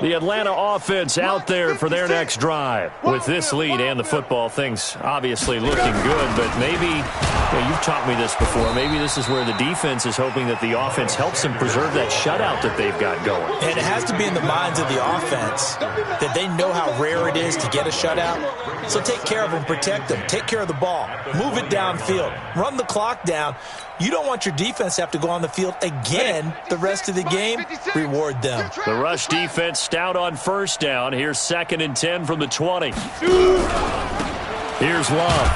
S2: The Atlanta offense out there for their next drive. With this lead and the football, things obviously looking good, but maybe, you've taught me this before, maybe this is where the defense is hoping that the offense helps them preserve that shutout that they've got going.
S7: And it has to be in the minds of the offense that they know how rare it is to get a shutout. So take care of them, protect them, take care of the ball, move it downfield, run the clock down. You don't want your defense to have to go on the field again the rest of the game. Reward them.
S2: The rush defense stout on first down. Here's 2nd and 10 from the 20. Here's Love.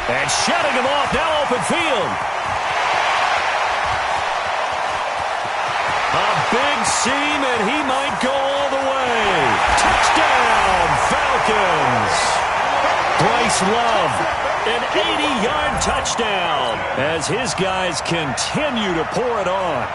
S2: And shutting him off, now open field. A big seam, and he might go all the way. Touchdown, Falcons. Bryce Love. An 80-yard touchdown as his guys continue to pour it on.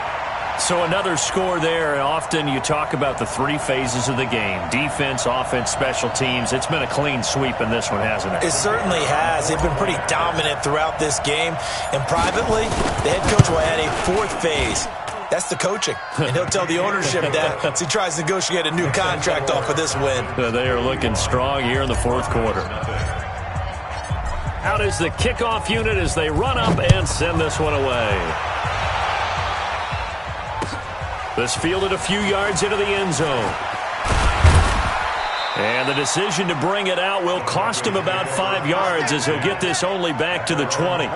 S2: So another score there. Often you talk about the three phases of the game. Defense, offense, special teams. It's been a clean sweep in this one, hasn't it?
S7: It certainly has. They've been pretty dominant throughout this game. And privately, the head coach will add a fourth phase. That's the coaching. And he'll tell the ownership that as he tries to negotiate a new contract off of this win.
S2: They are looking strong here in the fourth quarter. Out is the kickoff unit as they run up and send this one away. This fielded a few yards into the end zone. And the decision to bring it out will cost him about 5 yards as he'll get this only back to the 20.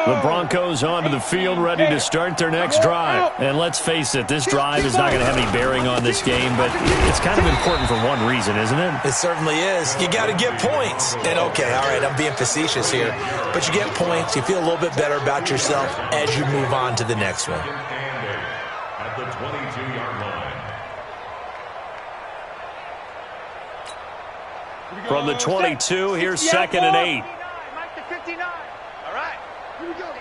S2: The Broncos onto the field, ready to start their next drive. And let's face it, this drive is not going to have any bearing on this game, but it's kind of important for one reason, isn't it?
S7: It certainly is. You got to get points. And okay, all right, I'm being facetious here, but you get points, you feel a little bit better about yourself as you move on to the next one.
S3: At the 22-yard line.
S2: From the 22, here's 2nd and 8.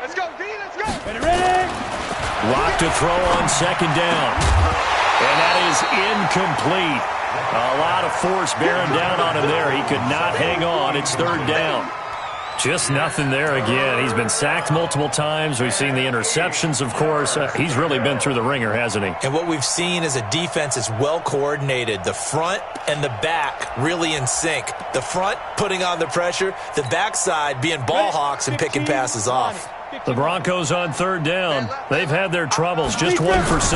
S4: Let's go, D, let's go.
S6: Ready?
S2: Lock to throw on 2nd down. And that is incomplete. A lot of force bearing down on him there. He could not hang on. It's 3rd down. Just nothing there again. He's been sacked multiple times. We've seen the interceptions, of course. He's really been through the ringer, hasn't he?
S7: And what we've seen is a defense is well coordinated. The front and the back really in sync. The front putting on the pressure. The backside being ball hawks and picking passes off.
S2: The Broncos on 3rd down. They've had their troubles. Just 1 for 6.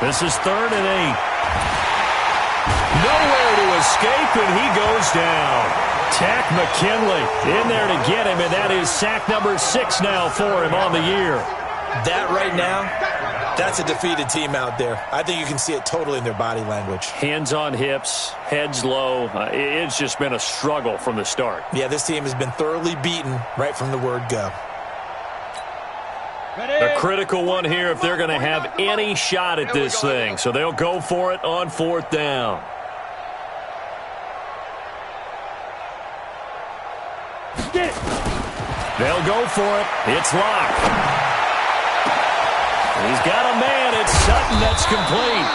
S2: This is 3rd and 8. Nowhere to escape, and he goes down. Tack McKinley in there to get him, and that is sack number 6 now for him on the year.
S7: That right now, that's a defeated team out there. I think you can see it totally in their body language.
S2: Hands on hips, heads low. It's just been a struggle from the start.
S7: Yeah, this team has been thoroughly beaten right from the word go.
S2: A critical one here if they're going to have any shot at this thing. So they'll go for it on 4th down. They'll go for it. It's locked. He's got a man. It's Sutton. That's complete.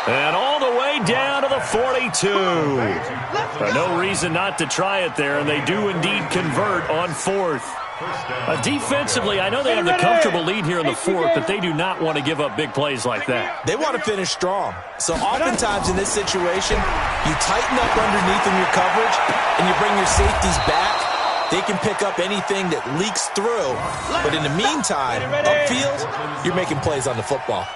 S2: And all the way down to the 42. No reason not to try it there, and they do indeed convert on 4th. Defensively, I know they have the comfortable lead here in the 4th, but they do not want to give up big plays like that.
S7: They want to finish strong. So oftentimes in this situation, you tighten up underneath in your coverage, and you bring your safeties back,
S5: They can pick up anything that leaks through. But in the meantime, upfield, you're making plays on the football.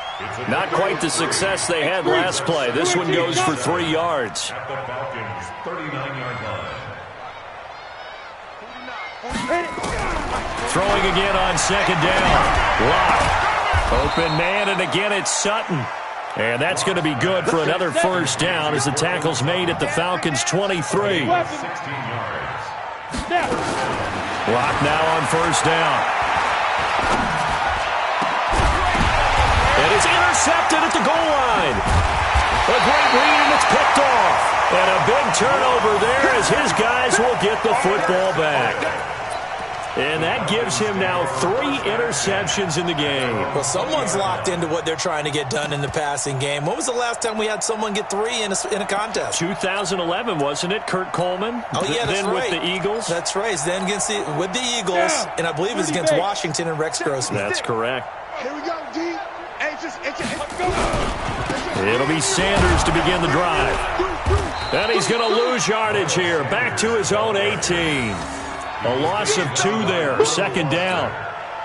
S2: Not quite the success they had last play. This one goes for 3 yards.
S3: At the Falcons' 39-yard line.
S2: Throwing again on second down. Lock. Open man, and again it's Sutton. And that's going to be good for another first down as the tackle's made at the Falcons' 23.
S3: 16 yards.
S2: Lock now on first down. It is intercepted at the goal line. A great read, and it's picked off. And a big turnover there as his guys will get the football back. And that gives him now 3 interceptions in the game.
S5: Well, someone's locked into what they're trying to get done in the passing game. When was the last time we had someone get 3 in a contest?
S2: 2011, wasn't it? Kurt Coleman?
S5: Oh, yeah, that's
S2: then
S5: right.
S2: With the Eagles?
S5: That's right. Then with the Eagles, and I believe it's against Washington and Rex Grossman.
S2: That's correct.
S4: Here we go, D.
S2: It'll be Sanders to begin the drive. And he's going to lose yardage here. Back to his own 18. A loss of 2 there. Second down.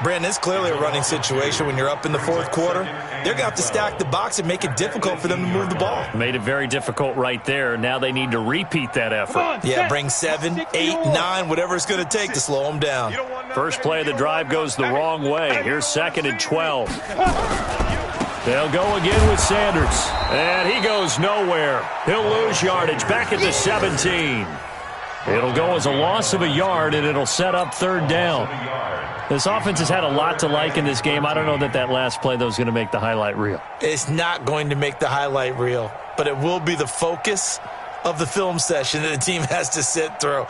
S5: Brandon, it's clearly a running situation when you're up in the fourth quarter. They're going to have to stack the box and make it difficult for them to move the ball.
S2: Made it very difficult right there. Now they need to repeat that effort.
S5: Yeah, bring 7, 8, 9, whatever it's going to take to slow them down.
S2: First play of the drive goes the wrong way. Here's 2nd and 12. They'll go again with Sanders. And he goes nowhere. He'll lose yardage back at the 17. It'll go as a loss of a yard, and it'll set up third down. This offense has had a lot to like in this game. I don't know that last play, though, is going to make the highlight reel.
S5: It's not going to make the highlight reel, but it will be the focus of the film session that the team has to sit through.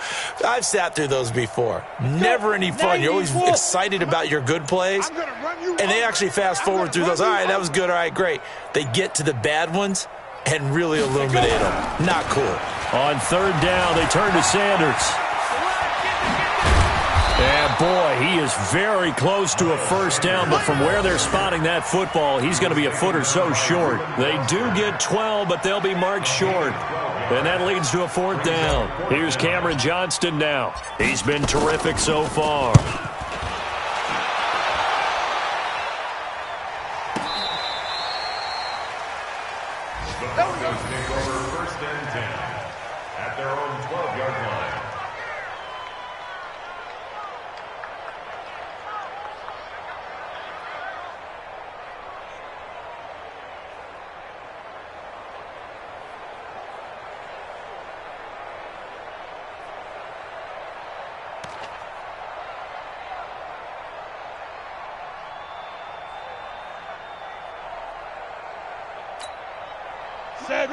S5: I've sat through those before. Never any fun. You're always excited about your good plays, and they actually fast forward through those. All right, that was good. All right, great. They get to the bad ones and really illuminate them. Not cool.
S2: On third down, they turn to Sanders. And, boy, he is very close to a first down, but from where they're spotting that football, he's going to be a foot or so short. They do get 12, but they'll be marked short. And that leads to a fourth down. Here's Cameron Johnston now. He's been terrific so far.
S3: The Falcons take over 1st and 10 at their own 12-yard line.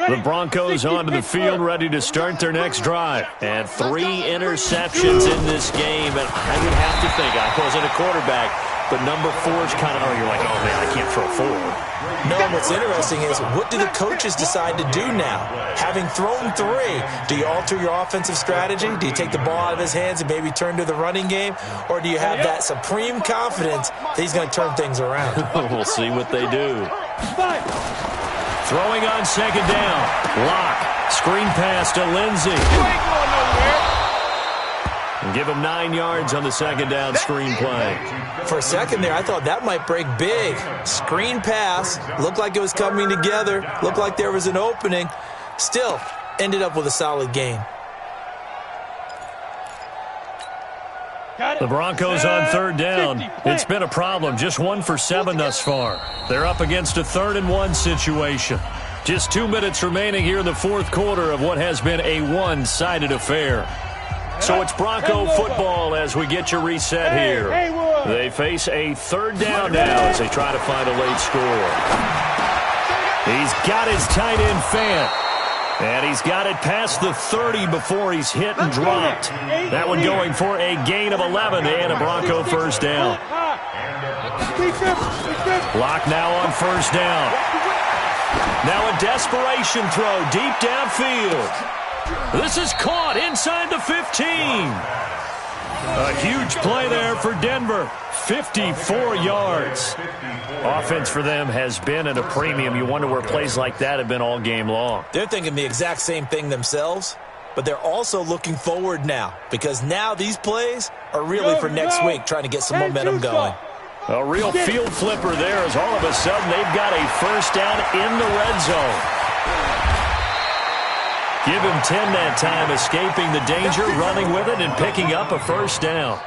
S2: The Broncos onto the field, ready to start their next drive. And 3 interceptions in this game. And I would have to think, I wasn't a quarterback, but number 4 is kind of, you're like, oh, man, I can't throw 4.
S5: No, what's interesting is, what do the coaches decide to do now? Having thrown 3, do you alter your offensive strategy? Do you take the ball out of his hands and maybe turn to the running game? Or do you have that supreme confidence that he's going to turn things around?
S2: We'll see what they do. Throwing on second down. Lock. Screen pass to Lindsey. And give him 9 yards on the second down screen play.
S5: For a second there, I thought that might break big. Screen pass. Looked like it was coming together. Looked like there was an opening. Still, ended up with a solid gain.
S2: The Broncos on third down. It's been a problem. Just 1 for 7 thus far. They're up against a 3rd and 1 situation. Just 2 minutes remaining here in the fourth quarter of what has been a one-sided affair. So it's Bronco football as we get your reset here. They face a third down now as they try to find a late score. He's got his tight end Fant. And he's got it past the 30 before he's hit and dropped. That one going for a gain of 11 and a Bronco first down. Lock now on first down. Now a desperation throw deep downfield. This is caught inside the 15. A huge play there for Denver. 54 yards. Offense for them has been at a premium. You wonder where plays like that have been all game long.
S5: They're thinking the exact same thing themselves. but they're also looking forward now because now these plays are really for next week, trying to get some momentum going.
S2: A real field flipper there as all of a sudden they've got a first down in the red zone. Give him 10 that time, escaping the danger, running with it, and picking up a first down.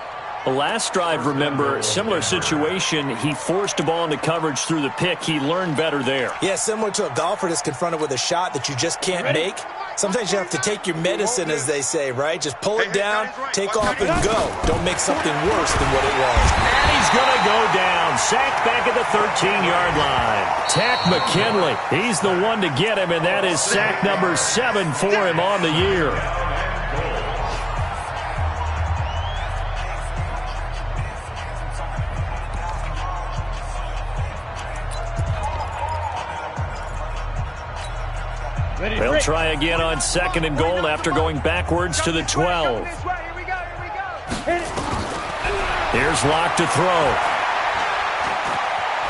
S2: The last drive, remember, similar situation. He forced the ball into coverage through the pick. He learned better there.
S5: Yeah, similar to a golfer that's confronted with a shot that you just can't make. Sometimes you have to take your medicine, as they say, right? Just pull it down, take off, and go. Don't make something worse than what it was.
S2: And he's going to go down. Sacked back at the 13-yard line. Tack McKinley. He's the one to get him, and that is sack number 7 for him on the year. They'll try again on 2nd and goal after going backwards to the 12. Here's Locke to throw.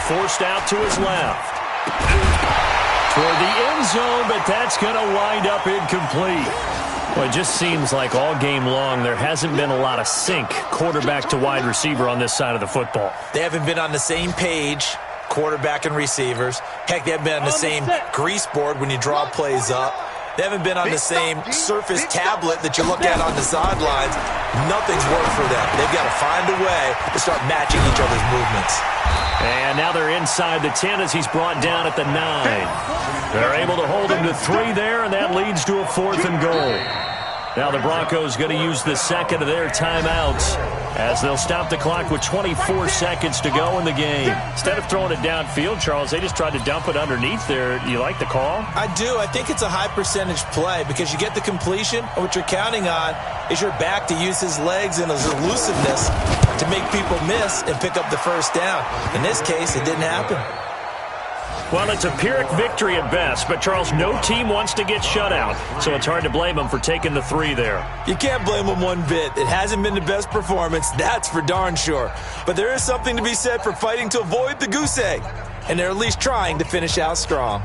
S2: Forced out to his left. Toward the end zone, but that's going to wind up incomplete. Well, it just seems like all game long there hasn't been a lot of sync quarterback to wide receiver on this side of the football.
S5: They haven't been on the same page, quarterback and receivers. Heck, they haven't been on the same grease board when you draw plays up. They haven't been on the same Surface tablet that you look at on the sidelines. Nothing's worked for them. They've got to find a way to start matching each other's movements.
S2: And now they're inside the 10 as he's brought down at the 9. They're able to hold him to 3 there, and that leads to a 4th and goal. Now the Broncos going to use the second of their timeouts as they'll stop the clock with 24 seconds to go in the game. Instead of throwing it downfield, Charles, they just tried to dump it underneath there. You like the call?
S5: I do. I think it's a high percentage play because you get the completion, and what you're counting on is your back to use his legs and his elusiveness to make people miss and pick up the first down. In this case, it didn't happen.
S2: Well, it's a Pyrrhic victory at best, but, Charles, no team wants to get shut out, so it's hard to blame them for taking the 3 there.
S5: You can't blame them one bit. It hasn't been the best performance, that's for darn sure. But there is something to be said for fighting to avoid the goose egg, and they're at least trying to finish out strong.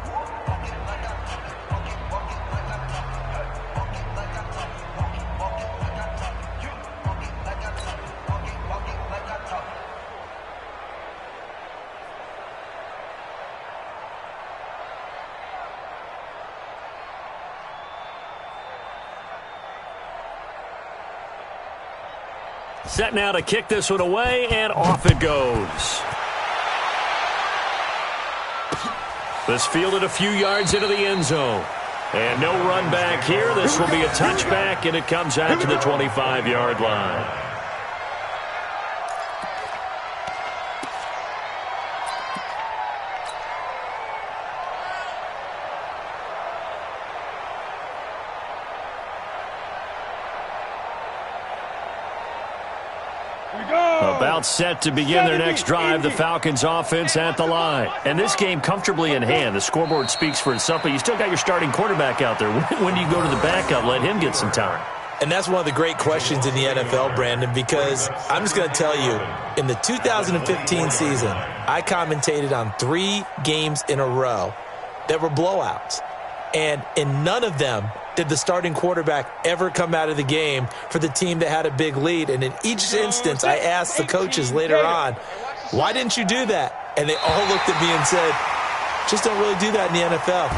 S2: Set now to kick this one away, and off it goes. This fielded a few yards into the end zone. And no run back here. This will be a touchback, and it comes out to the 25-yard line. About set to begin their next drive, the Falcons offense at the line. And this game comfortably in hand. The scoreboard speaks for itself, but you still got your starting quarterback out there. When do you go to the backup? Let him get some time.
S5: And that's one of the great questions in the NFL, Brandon, because I'm just going to tell you, in the 2015 season, I commentated on 3 games in a row that were blowouts. And in none of them did the starting quarterback ever come out of the game for the team that had a big lead. And in each instance, I asked the coaches later on, why didn't you do that? And they all looked at me and said, just don't really do that in the NFL.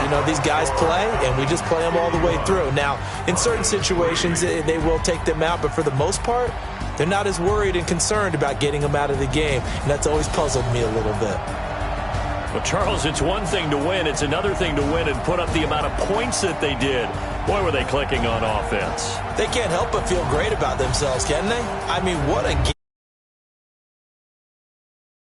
S5: You know, these guys play, and we just play them all the way through. Now, in certain situations, they will take them out, but for the most part, they're not as worried and concerned about getting them out of the game. And that's always puzzled me a little bit.
S2: Well, Charles, it's one thing to win. It's another thing to win and put up the amount of points that they did. Boy, were they clicking on offense.
S5: They can't help but feel great about themselves, can they? I mean, what a game.